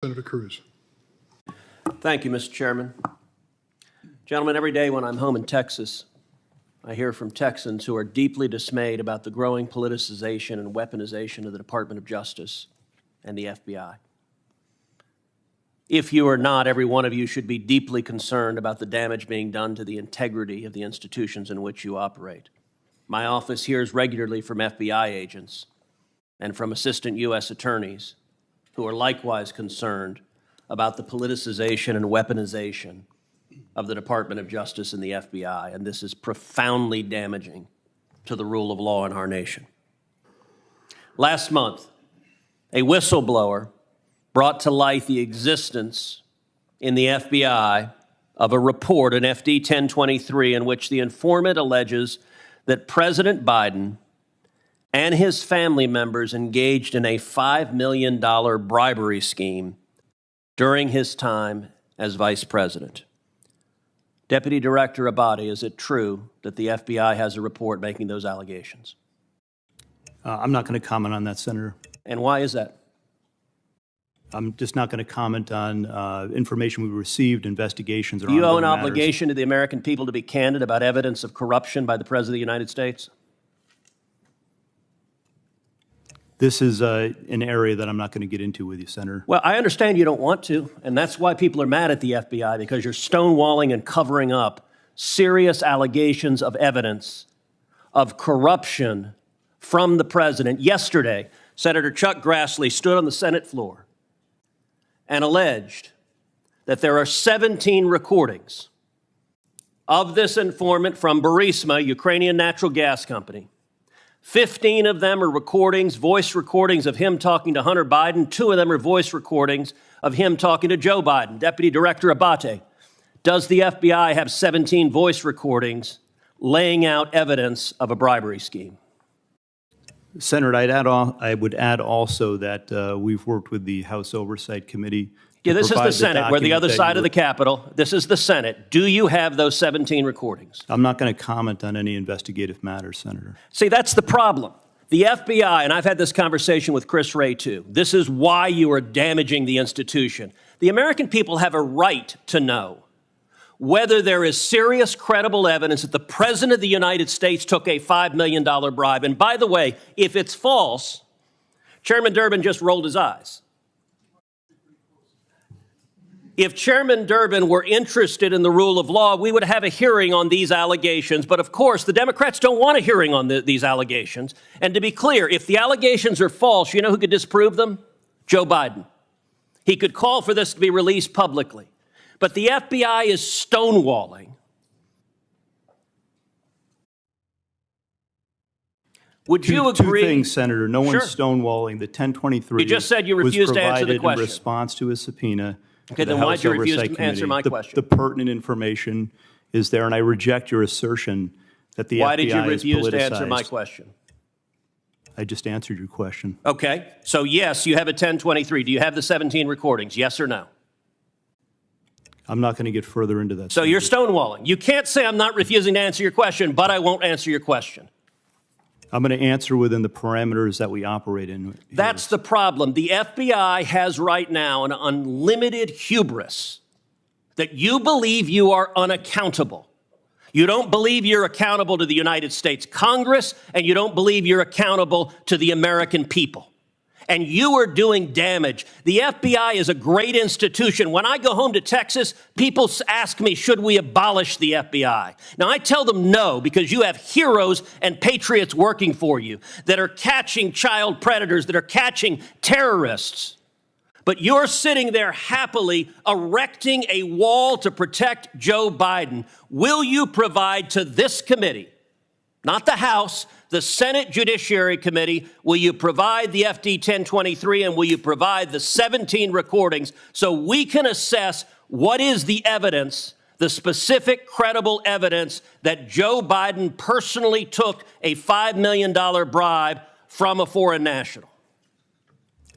Senator Cruz. Thank you, Mr. Chairman. Gentlemen, every day when I'm home in Texas, I hear from Texans who are deeply dismayed about the growing politicization and weaponization of the Department of Justice and the FBI. If you are not, every one of you should be deeply concerned about the damage being done to the integrity of the institutions in which you operate. My office hears regularly from FBI agents and from assistant U.S. attorneys who are likewise concerned about the politicization and weaponization of the Department of Justice and the FBI, and this is profoundly damaging to the rule of law in our nation. Last month, a whistleblower brought to light the existence in the FBI of a report, an FD 1023, in which the informant alleges that President Biden and his family members engaged in a $5 million bribery scheme during his time as vice president. Deputy Director Abate, is it true that the FBI has a report making those allegations? I'm not going to comment on that, Senator. And why is that? I'm just not going to comment on information we received, investigations. Do you owe an obligation to the American people to be candid about evidence of corruption by the President of the United States? This is an area that I'm not going to get into with you, Senator. Well, I understand you don't want to, and that's why people are mad at the FBI, because you're stonewalling and covering up serious allegations of evidence of corruption from the president. Yesterday, Senator Chuck Grassley stood on the Senate floor and alleged that there are 17 recordings of this informant from Burisma, Ukrainian natural gas company. 15 of them are recordings, voice recordings of him talking to Hunter Biden. 2 of them are voice recordings of him talking to Joe Biden. Deputy Director Abate, does the FBI have 17 voice recordings laying out evidence of a bribery scheme? Senator, I would add also that we've worked with the House Oversight Committee. Yeah, this is the Senate. We're the other side of the Capitol. This is the Senate. Do you have those 17 recordings? I'm not going to comment on any investigative matters, Senator. See, that's the problem. The FBI, and I've had this conversation with Chris Wray too, this is why you are damaging the institution. The American people have a right to know whether there is serious, credible evidence that the President of the United States took a $5 million bribe. And by the way, if it's false, Chairman Durbin just rolled his eyes. If Chairman Durbin were interested in the rule of law, we would have a hearing on these allegations. But of course, the Democrats don't want a hearing on these allegations. And to be clear, if the allegations are false, you know who could disprove them? Joe Biden. He could call for this to be released publicly. But the FBI is stonewalling. Would you agree? Two things, Senator. No one's stonewalling. The 1023 you just said you refused to answer the question. In response to a subpoena. Okay, then why did you refuse to answer my question? The pertinent information is there, and I reject your assertion that the FBI is politicized. Why did you refuse to answer my question? I just answered your question. Okay, so yes, you have a 1023. Do you have the 17 recordings, yes or no? I'm not going to get further into that. So you're stonewalling. You can't say I'm not refusing to answer your question, but I won't answer your question. I'm going to answer within the parameters that we operate in. That's the problem. The FBI has right now an unlimited hubris that you believe you are unaccountable. You don't believe you're accountable to the United States Congress, and you don't believe you're accountable to the American people. And you are doing damage. The FBI is a great institution. When I go home to Texas, people ask me, should we abolish the FBI? Now, I tell them no, because you have heroes and patriots working for you that are catching child predators, that are catching terrorists. But you're sitting there happily erecting a wall to protect Joe Biden. Will you provide to this committee, not the House, the Senate Judiciary Committee, will you provide the FD 1023 and will you provide the 17 recordings so we can assess what is the evidence, the specific credible evidence that Joe Biden personally took a $5 million bribe from a foreign national?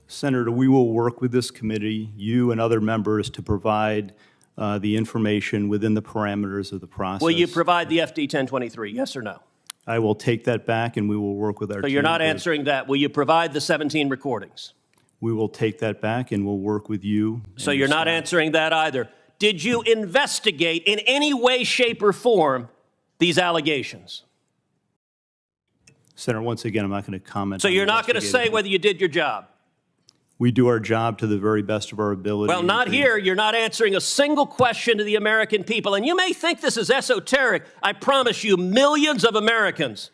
Senator, we will work with this committee, you and other members, to provide the information within the parameters of the process. Will you provide the FD 1023, yes or no? I will take that back and we will work with our team. So you're not answering that. Will you provide the 17 recordings? We will take that back and we'll work with you. So you're not answering that either. Did you investigate in any way, shape, or form these allegations? Senator, once again, I'm not going to comment. So you're not going to say whether you did your job? We do our job to the very best of our ability. Well, not here. You're not answering a single question to the American people. And you may think this is esoteric. I promise you, millions of Americans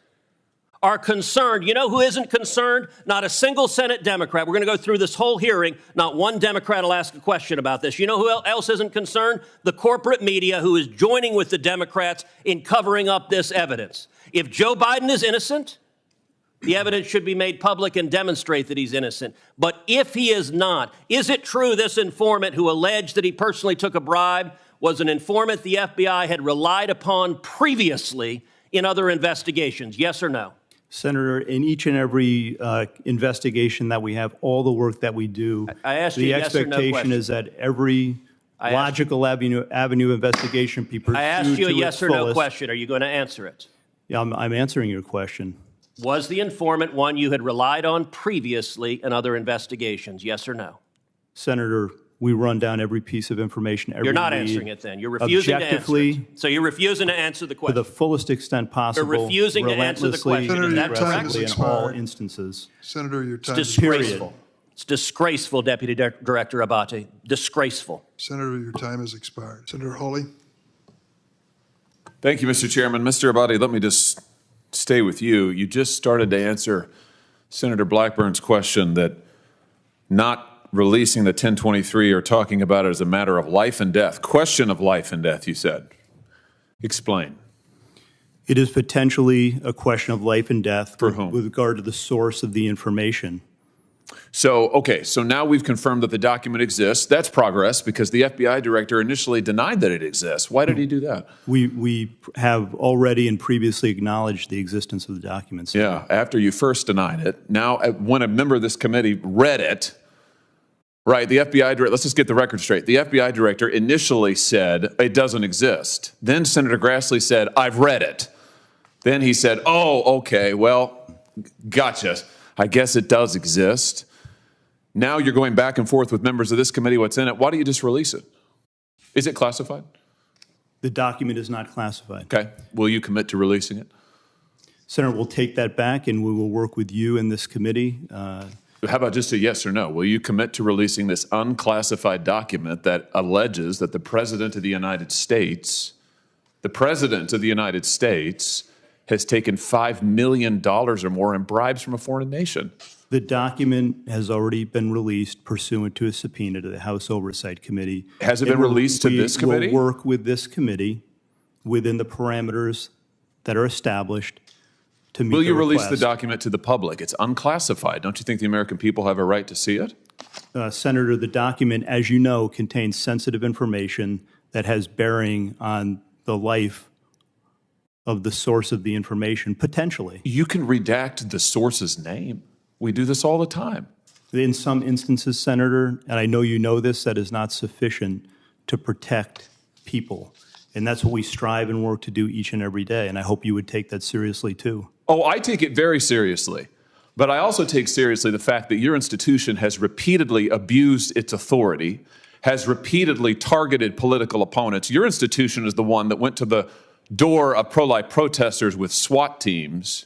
are concerned. You know who isn't concerned? Not a single Senate Democrat. We're going to go through this whole hearing. Not one Democrat will ask a question about this. You know who else isn't concerned? The corporate media, who is joining with the Democrats in covering up this evidence. If Joe Biden is innocent, the evidence should be made public and demonstrate that he's innocent. But if he is not, is it true this informant who alleged that he personally took a bribe was an informant the FBI had relied upon previously in other investigations? Yes or no? Senator, in each and every investigation that we have, all the work that we do, I asked you the yes or no expectation question. is that every logical avenue investigation be pursued. I asked you a yes or no fullest. question. Are you going to answer it? Yeah, I'm answering your question. Was the informant one you had relied on previously in other investigations? Yes or no? Senator, we run down every piece of information. Every You're not lead, answering it then. You're refusing to answer it. So you're refusing to answer the to question. the fullest extent possible. You're refusing to answer the question. relentlessly, Is that correct? aggressively in all instances. Senator, your time It's is disgraceful. It's disgraceful, Deputy Director Abate. Disgraceful. Senator, your time has expired. Senator Hawley. Thank you, Mr. Chairman. Mr. Abate, let me just stay with you. You just started to answer Senator Blackburn's question that not releasing the 1023 or talking about it as a matter of life and death. Question of life and death, you said. Explain. It is potentially a question of life and death For whom? with regard to the source of the information. So, okay, so now we've confirmed that the document exists. That's progress because the FBI director initially denied that it exists. Why did he do that? We have already and previously acknowledged the existence of the documents. Yeah, after you first denied it. Now, when a member of this committee read it, right, the FBI director, let's just get the record straight. The FBI director initially said it doesn't exist. Then Senator Grassley said, I've read it. Then he said, oh, okay, well, gotcha. I guess it does exist. Now you're going back and forth with members of this committee what's in it. Why don't you just release it? Is it classified? The document is not classified. Okay. Will you commit to releasing it? Senator, we'll take that back and we will work with you in this committee. How about just a yes or no? Will you commit to releasing this unclassified document that alleges that the President of the United States, has taken $5 million or more in bribes from a foreign nation? The document has already been released pursuant to a subpoena to the House Oversight Committee. Has it been released to this committee? We will work with this committee within the parameters that are established to meet the request. Will you release the document to the public? It's unclassified. Don't you think the American people have a right to see it? Senator, the document, as you know, contains sensitive information that has bearing on the life of the source of the information, potentially. You can redact the source's name. We do this all the time. In some instances, Senator, and I know you know this, that is not sufficient to protect people. And that's what we strive and work to do each and every day. And I hope you would take that seriously, too. Oh, I take it very seriously. But I also take seriously the fact that your institution has repeatedly abused its authority, has repeatedly targeted political opponents. Your institution is the one that went to the door of pro-life protesters with SWAT teams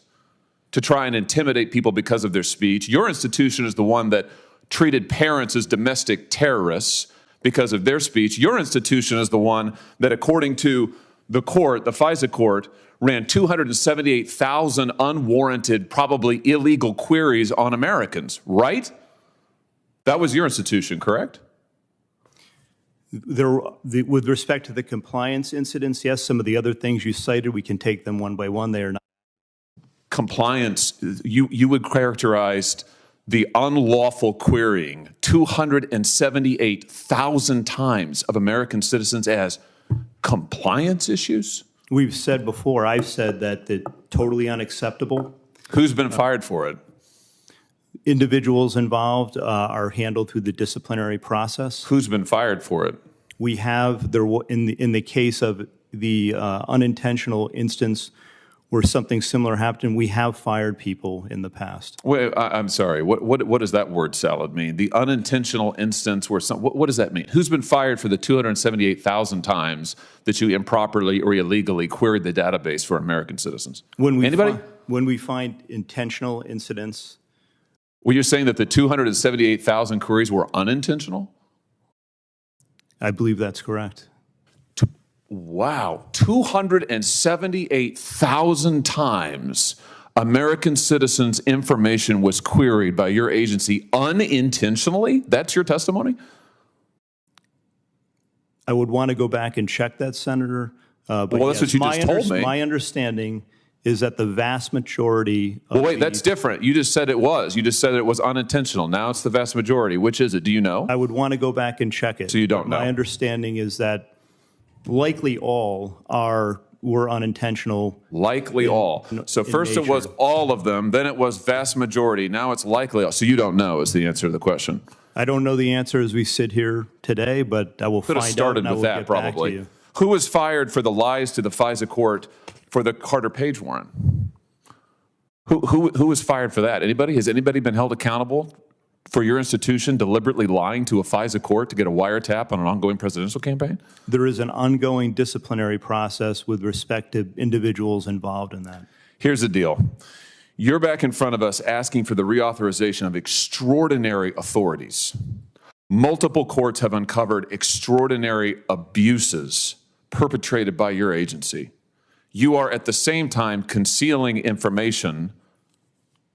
to try and intimidate people because of their speech. Your institution is the one that treated parents as domestic terrorists because of their speech. Your institution is the one that, according to the court, the FISA court, ran 278,000 unwarranted, probably illegal queries on Americans, right? That was your institution, correct? With respect to the compliance incidents, yes, some of the other things you cited, we can take them one by one. They are not. Compliance, you would characterize the unlawful querying 278,000 times of American citizens as compliance issues? We've said before, I've said that totally unacceptable. Who's been fired for it? Individuals involved are handled through the disciplinary process. Who's been fired for it? We have, in the case of the unintentional instance where something similar happened. We have fired people in the past. Wait, I'm sorry. What does that word salad mean? The unintentional instance where what does that mean? Who's been fired for the 278,000 times that you improperly or illegally queried the database for American citizens? Anybody? When we find intentional incidents. Well, you're saying that the 278,000 queries were unintentional? I believe that's correct. Wow, 278,000 times American citizens' information was queried by your agency unintentionally? That's your testimony? I would want to go back and check that, Senator. But well, that's what you just told me. My understanding is that the vast majority of Well, wait, that's different. You just said it was. You just said it was unintentional. Now it's the vast majority. Which is it? Do you know? I would want to go back and check it. So you don't know? My understanding is that likely all were unintentional. Likely all. So first it was all of them, then it was vast majority. Now it's likely all. So you don't know is the answer to the question. I don't know the answer as we sit here today, but I will Could have find out started and I with will that get back to probably. you. Who was fired for the lies to the FISA court for the Carter Page warrant? Who was fired for that? Anybody? Has anybody been held accountable for your institution deliberately lying to a FISA court to get a wiretap on an ongoing presidential campaign? There is an ongoing disciplinary process with respect to individuals involved in that. Here's the deal. You're back in front of us asking for the reauthorization of extraordinary authorities. Multiple courts have uncovered extraordinary abuses perpetrated by your agency. You are at the same time concealing information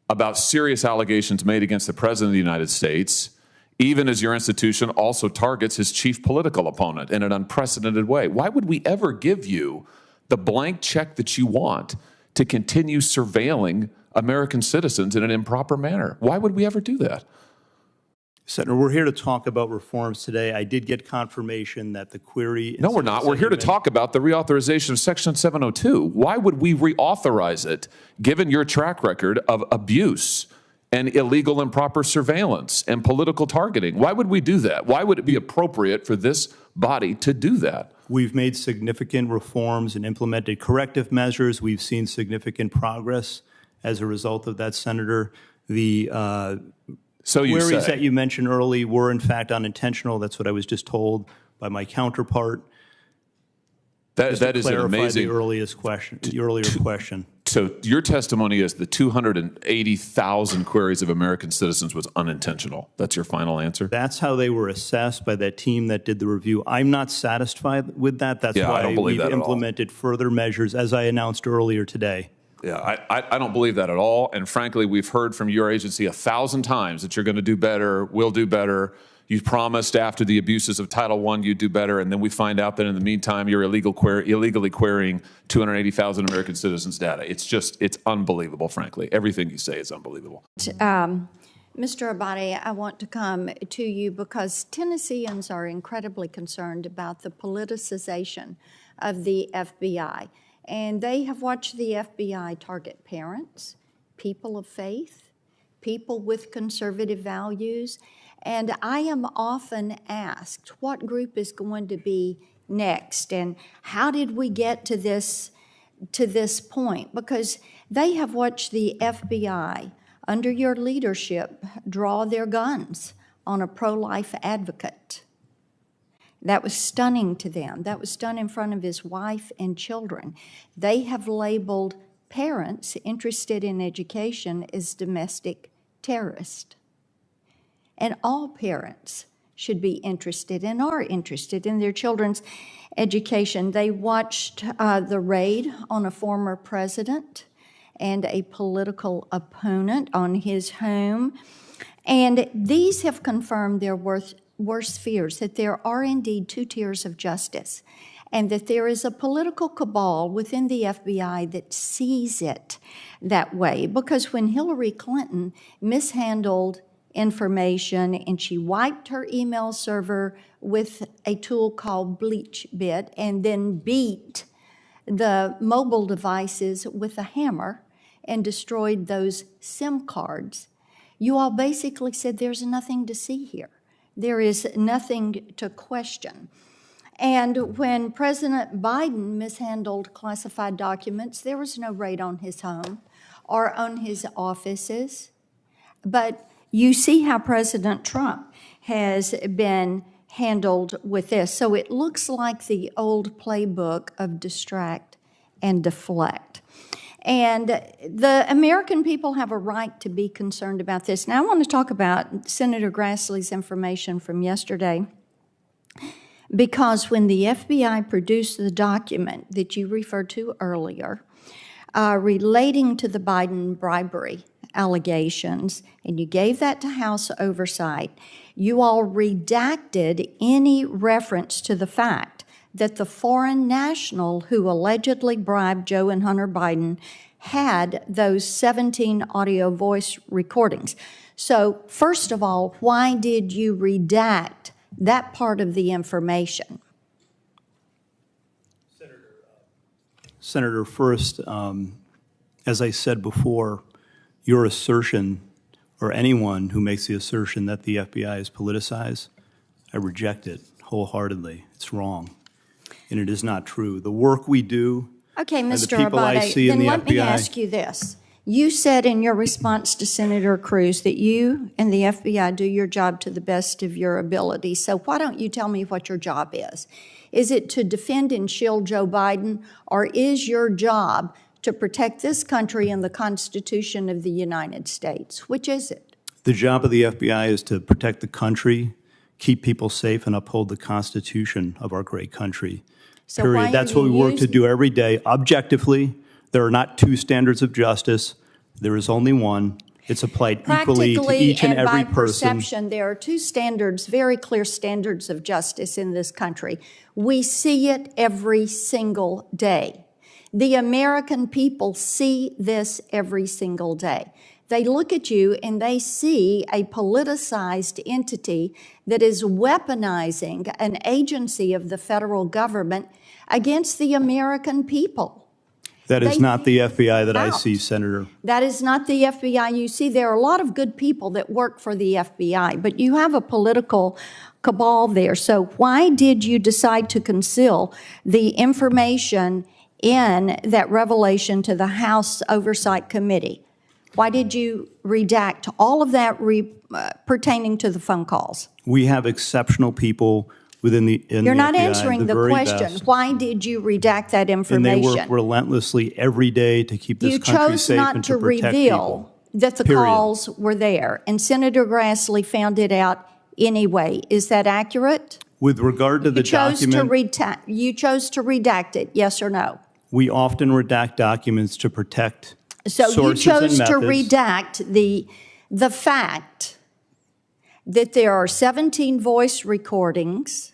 about serious allegations made against the President of the United States, even as your institution also targets his chief political opponent in an unprecedented way. Why would we ever give you the blank check that you want to continue surveilling American citizens in an improper manner? Why would we ever do that? Senator, we're here to talk about reforms today. I did get confirmation that the query... No, we're not. We're here to talk about the reauthorization of Section 702. Why would we reauthorize it, given your track record of abuse and illegal improper surveillance and political targeting? Why would we do that? Why would it be appropriate for this body to do that? We've made significant reforms and implemented corrective measures. We've seen significant progress as a result of that, Senator. The queries that you mentioned early were, in fact, unintentional. That's what I was just told by my counterpart. That is an amazing... the earlier question. So your testimony is the 280,000 queries of American citizens was unintentional. That's your final answer? That's how they were assessed by that team that did the review. I'm not satisfied with that. That's why we've implemented further measures, as I announced earlier today. Yeah, I don't believe that at all. And frankly, we've heard from your agency 1,000 times that you're going to do better, will do better. You promised after the abuses of Title I you'd do better, and then we find out that in the meantime you're illegally querying 280,000 American citizens' data. It's unbelievable, frankly. Everything you say is unbelievable. Mr. Abate, I want to come to you because Tennesseans are incredibly concerned about the politicization of the FBI. And they have watched the FBI target parents, people of faith, people with conservative values. And I am often asked, what group is going to be next? And how did we get to this point? Because they have watched the FBI, under your leadership, draw their guns on a pro-life advocate. That was stunning to them. That was done in front of his wife and children. They have labeled parents interested in education as domestic terrorists. And all parents should be interested and are interested in their children's education. They watched the raid on a former president and a political opponent on his home. And these have confirmed their worst fears, that there are indeed two tiers of justice, and that there is a political cabal within the FBI that sees it that way. Because when Hillary Clinton mishandled information and she wiped her email server with a tool called BleachBit and then beat the mobile devices with a hammer and destroyed those SIM cards, you all basically said there's nothing to see here. There is nothing to question. And when President Biden mishandled classified documents, there was no raid on his home or on his offices. But you see how President Trump has been handled with this. So it looks like the old playbook of distract and deflect. And the American people have a right to be concerned about this. Now I want to talk about Senator Grassley's information from yesterday, because when the FBI produced the document that you referred to earlier relating to the Biden bribery allegations, and you gave that to House oversight, you all redacted any reference to the fact that the foreign national who allegedly bribed Joe and Hunter Biden had those 17 audio voice recordings. So first of all, why did you redact that part of the information? Senator, first, as I said before, your assertion, or anyone who makes the assertion that the FBI is politicized, I reject it wholeheartedly. It's wrong, and it is not true. The work we do, okay, and the Mr. people I Abate, see in then the let me FBI. ask you this. You said in your response to Senator Cruz that you and the FBI do your job to the best of your ability. So why don't you tell me what your job is? Is it to defend and shield Joe Biden, or is your job to protect this country and the Constitution of the United States? Which is it? The job of the FBI is to protect the country, keep people safe, and uphold the Constitution of our great country. So why Period. are That's you what we work to using- do every day, objectively. There are not two standards of justice. There is only one. It's applied equally to each and every by person. perception, there are two standards, very clear standards of justice in this country. We see it every single day. The American people see this every single day. They look at you and they see a politicized entity that is weaponizing an agency of the federal government against the American people. That is They not the FBI that I out. see, Senator. That is not the FBI. You see, there are a lot of good people that work for the FBI, but you have a political cabal there. So why did you decide to conceal the information in that revelation to the House Oversight Committee? Why did you redact all of that pertaining to the phone calls? We have exceptional people within the in You're the not FBI, answering the very question. best. Why did you redact that And information? they work relentlessly every day to keep this You country chose safe not and to to protect reveal people. that the Period. calls were there, and Senator Grassley found it out anyway. Is that accurate? With regard to the You chose to redact it, yes or no? we often redact documents to protect So you sources chose and to methods. redact the fact that there are 17 voice recordings,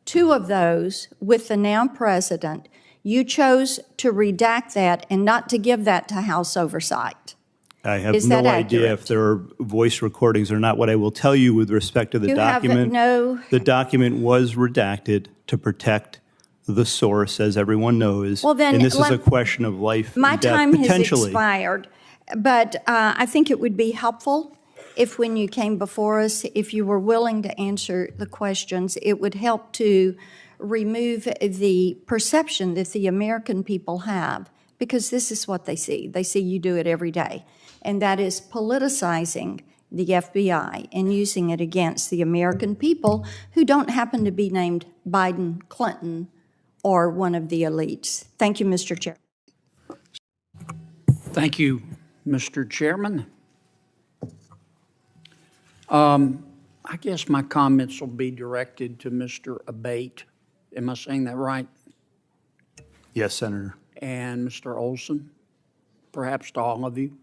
2 of those with the now president. You chose to redact that and not to give that to House Oversight. I have Is no that idea accurate? if there are voice recordings or not. What I will tell you with respect to the You have document, no- the document was redacted to protect the source, as everyone knows. Well, then and this is let- a question of life My and death, time has potentially. expired, but I think it would be helpful if when you came before us, if you were willing to answer the questions, it would help to remove the perception that the American people have, because this is what they see. They see you do it every day, and that is politicizing the FBI and using it against the American people who don't happen to be named Biden, Clinton, or one of the elites. Thank you, Mr. Chair. Thank you, Mr. Chairman. I guess my comments will be directed to Mr. Abate. Am I saying that right? Yes, Senator. And Mr. Olson, perhaps to all of you.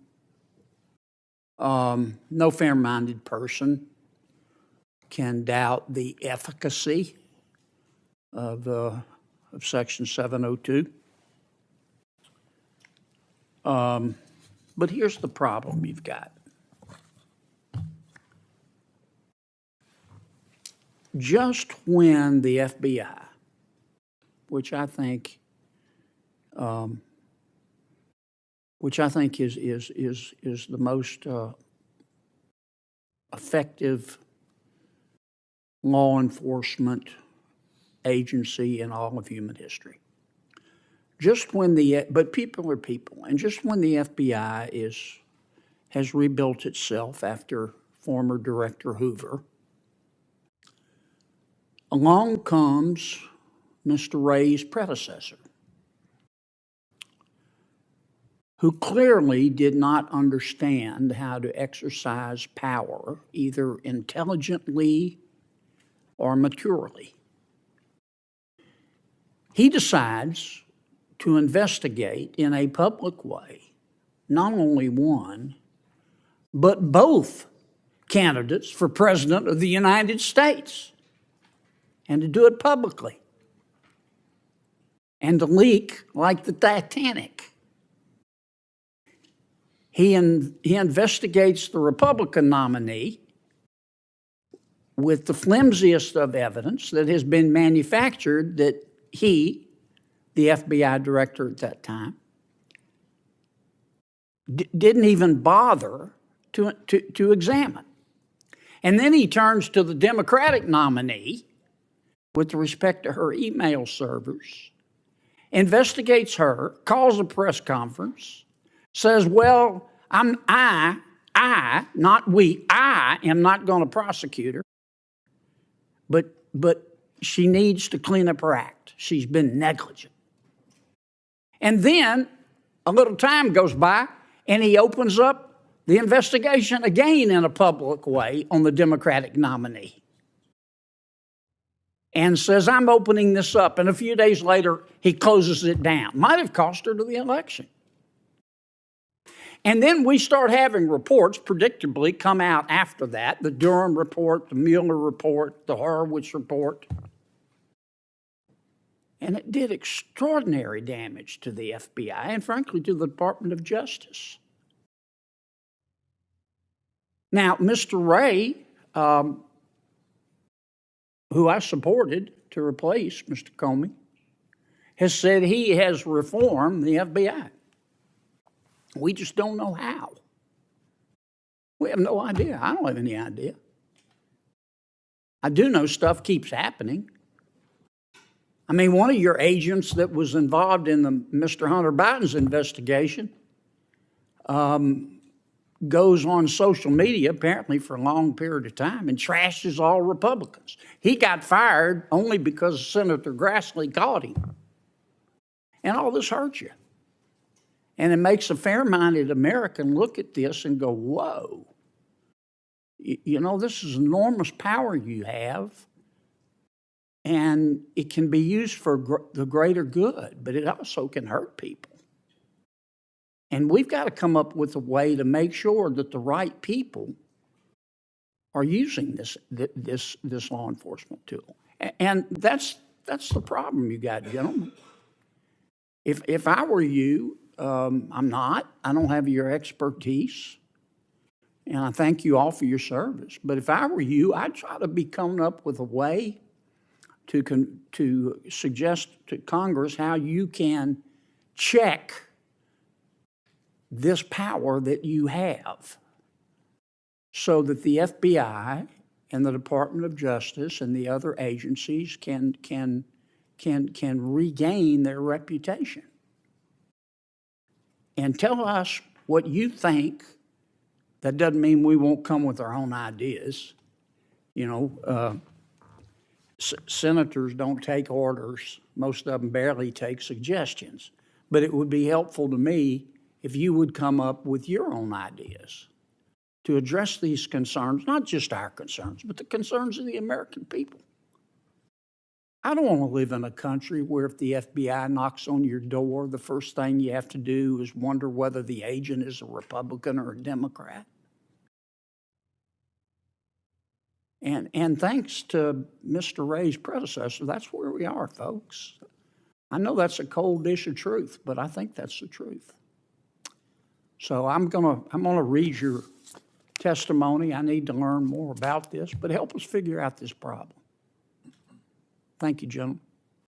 No fair-minded person can doubt the efficacy of Section 702. But here's the problem you've got. Just when the FBI, which I think is the most effective law enforcement agency in all of human history. But people are people, and just when the FBI has rebuilt itself after former Director Hoover, along comes Mr. Wray's predecessor, who clearly did not understand how to exercise power, either intelligently or maturely. He decides to investigate in a public way, not only one, but both candidates for President of the United States, and to do it publicly, and to leak like the Titanic. He investigates the Republican nominee with the flimsiest of evidence that has been manufactured that he, the FBI director at that time, didn't even bother to examine. And then he turns to the Democratic nominee with respect to her email servers, investigates her, calls a press conference, says, well, I am not going to prosecute her, but she needs to clean up her act. She's been negligent. And then a little time goes by, and he opens up the investigation again in a public way on the Democratic nominee and says, I'm opening this up. And a few days later, he closes it down. Might have cost her to the election. And then we start having reports, predictably, come out after that, the Durham report, the Mueller report, the Horowitz report. And it did extraordinary damage to the FBI and, frankly, to the Department of Justice. Now, Mr. Wray, who I supported to replace Mr. Comey, has said he has reformed the FBI. We just don't know how. We have no idea. I don't have any idea. I do know stuff keeps happening. I mean, one of your agents that was involved in the Mr. Hunter Biden's investigation goes on social media, apparently for a long period of time, and trashes all Republicans. He got fired only because Senator Grassley caught him. And all this hurts you. And it makes a fair-minded American look at this and go, whoa, you know, this is enormous power you have, and it can be used for the greater good, but it also can hurt people. And we've got to come up with a way to make sure that the right people are using this law enforcement tool. And that's the problem you got, gentlemen. If I were you, I'm not. I don't have your expertise. And I thank you all for your service. But if I were you, I'd try to be coming up with a way to suggest to Congress how you can check this power that you have so that the FBI and the Department of Justice and the other agencies can regain their reputation. And tell us what you think. That doesn't mean we won't come with our own ideas. You know, senators don't take orders. Most of them barely take suggestions. But it would be helpful to me if you would come up with your own ideas to address these concerns, not just our concerns, but the concerns of the American people. I don't want to live in a country where if the FBI knocks on your door, the first thing you have to do is wonder whether the agent is a Republican or a Democrat. And thanks to Mr. Wray's predecessor, that's where we are, folks. I know that's a cold dish of truth, but I think that's the truth. So I'm gonna read your testimony. I need to learn more about this, but help us figure out this problem. Thank you, gentlemen.